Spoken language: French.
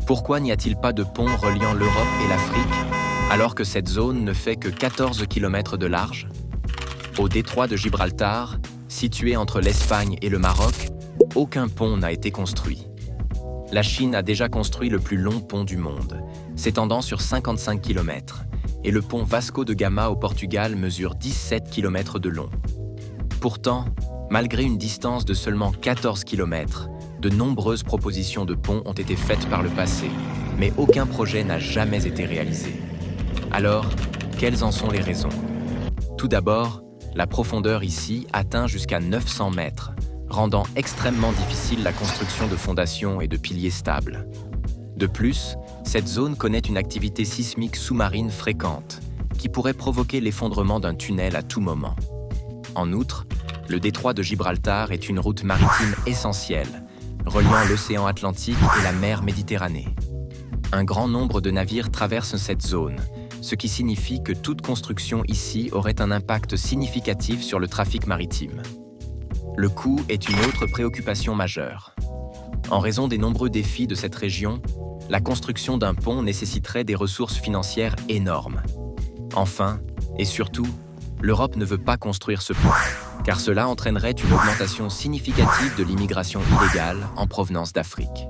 Pourquoi n'y a-t-il pas de pont reliant l'Europe et l'Afrique, alors que cette zone ne fait que 14 km de large? Au détroit de Gibraltar, situé entre l'Espagne et le Maroc, aucun pont n'a été construit. La Chine a déjà construit le plus long pont du monde, s'étendant sur 55 km, et le pont Vasco de Gama au Portugal mesure 17 km de long. Pourtant, malgré une distance de seulement 14 km, de nombreuses propositions de ponts ont été faites par le passé, mais aucun projet n'a jamais été réalisé. Alors, quelles en sont les raisons? Tout d'abord, la profondeur ici atteint jusqu'à 900 mètres, rendant extrêmement difficile la construction de fondations et de piliers stables. De plus, cette zone connaît une activité sismique sous-marine fréquente, qui pourrait provoquer l'effondrement d'un tunnel à tout moment. En outre, le détroit de Gibraltar est une route maritime essentielle, reliant l'océan Atlantique et la mer Méditerranée. Un grand nombre de navires traversent cette zone, ce qui signifie que toute construction ici aurait un impact significatif sur le trafic maritime. Le coût est une autre préoccupation majeure. En raison des nombreux défis de cette région, la construction d'un pont nécessiterait des ressources financières énormes. Enfin, et surtout, l'Europe ne veut pas construire ce pont, car cela entraînerait une augmentation significative de l'immigration illégale en provenance d'Afrique.